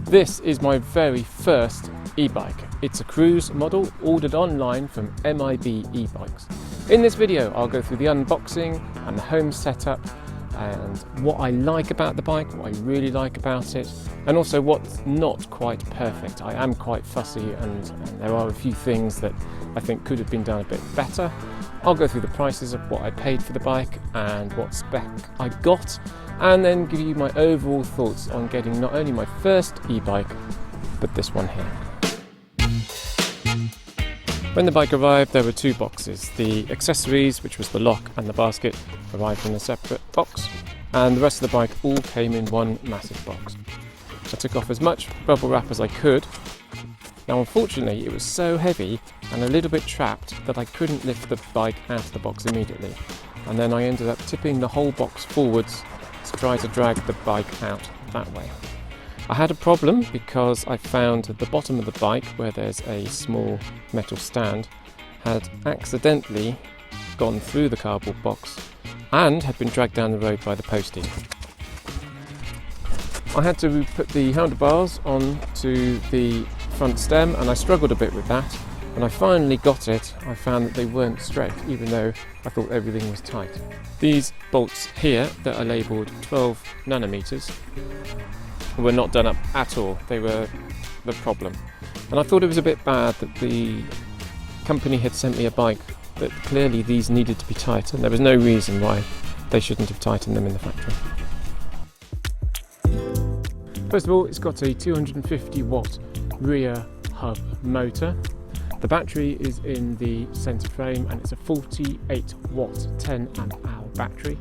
This is my very first e-bike. It's a cruise model ordered online from eBikes. In this video I'll go through the unboxing and the home setup and what I like about the bike, what I really like about it, and also what's not quite perfect. I am quite fussy and there are a few things that I think could have been done a bit better. I'll go through the prices of what I paid for the bike and what spec I got, and then give you my overall thoughts on getting not only my first e-bike, but this one here. When the bike arrived, there were two boxes. The accessories, which was the lock and the basket, arrived in a separate box, and the rest of the bike all came in one massive box. I took off as much bubble wrap as I could. Now unfortunately it was so heavy and a little bit trapped that I couldn't lift the bike out of the box immediately, and then I ended up tipping the whole box forwards to try to drag the bike out that way. I had a problem because I found at the bottom of the bike, where there's a small metal stand, had accidentally gone through the cardboard box and had been dragged down the road by the postie. I had to put the handlebars onto the front stem and I struggled a bit with that. When I finally got it, I found that they weren't straight, even though I thought everything was tight. These bolts here that are labelled 12 nanometers were not done up at all. They were the problem. And I thought it was a bit bad that the company had sent me a bike that clearly these needed to be tight, and there was no reason why they shouldn't have tightened them in the factory. First of all, it's got a 250 watt rear hub motor. The battery is in the centre frame and it's a 48 watt 10 amp hour battery.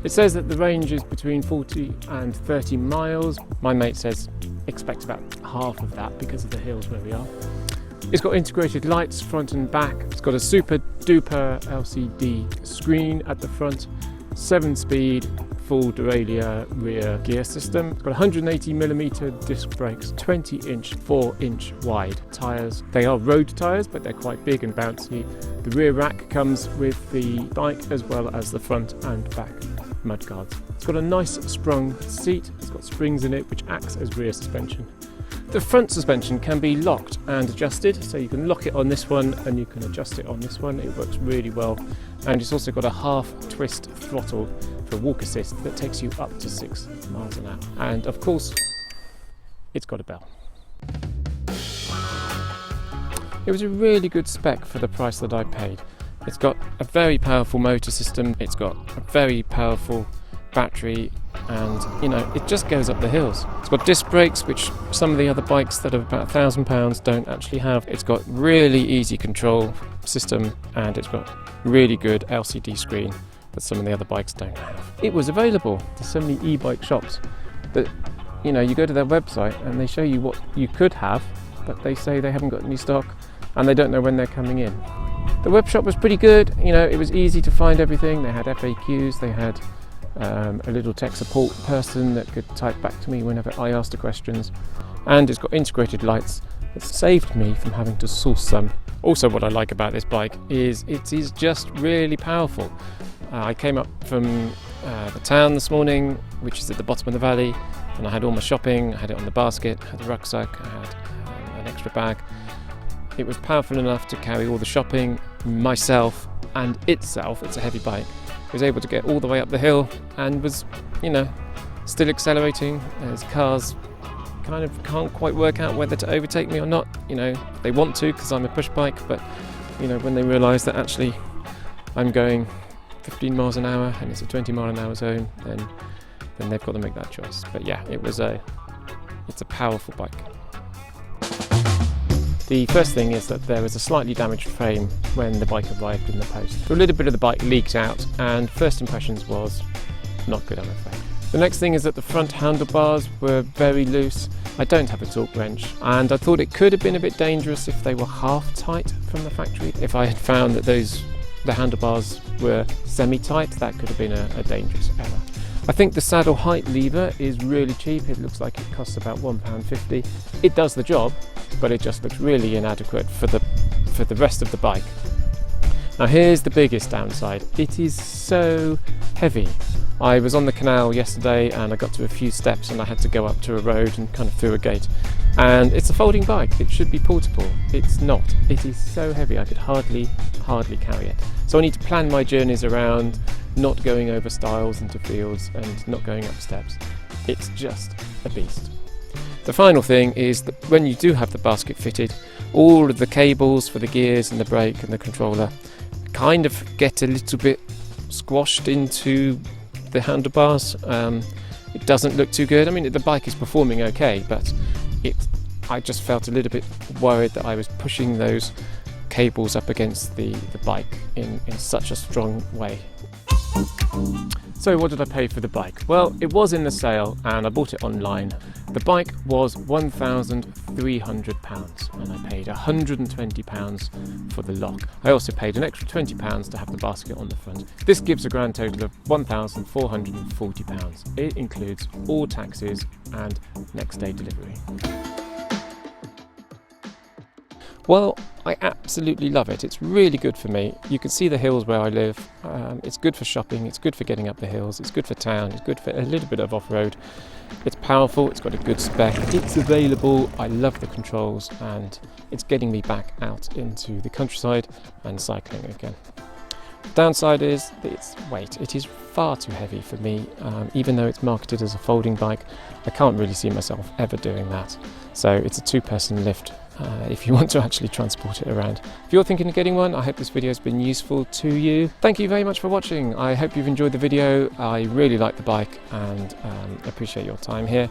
It says that the range is between 40 and 30 miles. My mate says expect about half of that because of the hills where we are. It's got integrated lights front and back. It's got a super duper LCD screen at the front, 7-speed full derailleur rear gear system. It's got 180mm disc brakes, 20-inch, 4-inch wide tyres. They are road tyres, but they're quite big and bouncy. The rear rack comes with the bike as well as the front and back mudguards. It's got a nice sprung seat. It's got springs in it which acts as rear suspension. The front suspension can be locked and adjusted, so you can lock it on this one and you can adjust it on this one. It works really well, and it's also got a half twist throttle for walk assist that takes you up to 6 miles an hour. And of course, it's got a bell. It was a really good spec for the price that I paid. It's got a very powerful motor system, it's got a very powerful battery, and you know, it just goes up the hills. It's got disc brakes, which some of the other bikes that are about £1,000 don't actually have. It's got really easy control system, and it's got really good LCD screen that some of the other bikes don't have. It was available. There's so many e-bike shops that, you know, you go to their website and they show you what you could have, but they say they haven't got any stock and they don't know when they're coming in. The web shop was pretty good. You know, it was easy to find everything. They had FAQs, they had a little tech support person that could type back to me whenever I asked the questions, and it's got integrated lights that saved me from having to source some. Also, what I like about this bike is it is just really powerful. I came up from the town this morning, which is at the bottom of the valley, and I had all my shopping. I had it on the basket, I had the rucksack, I had an extra bag. It was powerful enough to carry all the shopping, myself and itself. It's a heavy bike. I was able to get all the way up the hill and was, you know, still accelerating as cars kind of can't quite work out whether to overtake me or not. You know, they want to because I'm a push bike, but you know, when they realise that actually I'm going 15 miles an hour and it's a 20 mile an hour zone, then they've got to make that choice. But yeah, it's a powerful bike. The first thing is that there was a slightly damaged frame when the bike arrived in the post. So a little bit of the bike leaked out, and first impressions was not good, I'm afraid. The next thing is that the front handlebars were very loose. I don't have a torque wrench, and I thought it could have been a bit dangerous if they were half tight from the factory. If I had found that the handlebars were semi-tight, that could have been a dangerous error. I think the saddle height lever is really cheap. It looks like it costs about £1.50. It does the job, but it just looks really inadequate for the rest of the bike. Now here's the biggest downside. It is so heavy. I was on the canal yesterday and I got to a few steps and I had to go up to a road and kind of through a gate. And it's a folding bike, it should be portable. It's not. It is so heavy I could hardly carry it. So I need to plan my journeys around not going over stiles into fields and not going up steps. It's just a beast. The final thing is that when you do have the basket fitted, all of the cables for the gears and the brake and the controller kind of get a little bit squashed into the handlebars. It doesn't look too good. I mean, the bike is performing okay, but I just felt a little bit worried that I was pushing those cables up against the bike in such a strong way. So what did I pay for the bike? Well, it was in the sale and I bought it online. The bike was £1,300 and I paid £120 for the lock. I also paid an extra £20 to have the basket on the front. This gives a grand total of £1,440. It includes all taxes and next day delivery. Well, I absolutely love it. It's really good for me. You can see the hills where I live. It's good for shopping, it's good for getting up the hills, it's good for town, it's good for a little bit of off-road. It's powerful, it's got a good spec, it's available, I love the controls, and it's getting me back out into the countryside and cycling again. Downside is its weight. It is far too heavy for me. Even though it's marketed as a folding bike, I can't really see myself ever doing that. So it's a two-person lift if you want to actually transport it around. If you're thinking of getting one, I hope this video has been useful to you. Thank you very much for watching. I hope you've enjoyed the video. I really like the bike and appreciate your time here.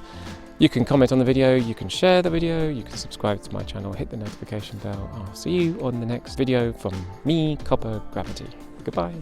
You can comment on the video, you can share the video, you can subscribe to my channel, hit the notification bell. I'll see you on the next video from me, Copper Gravity. Goodbye.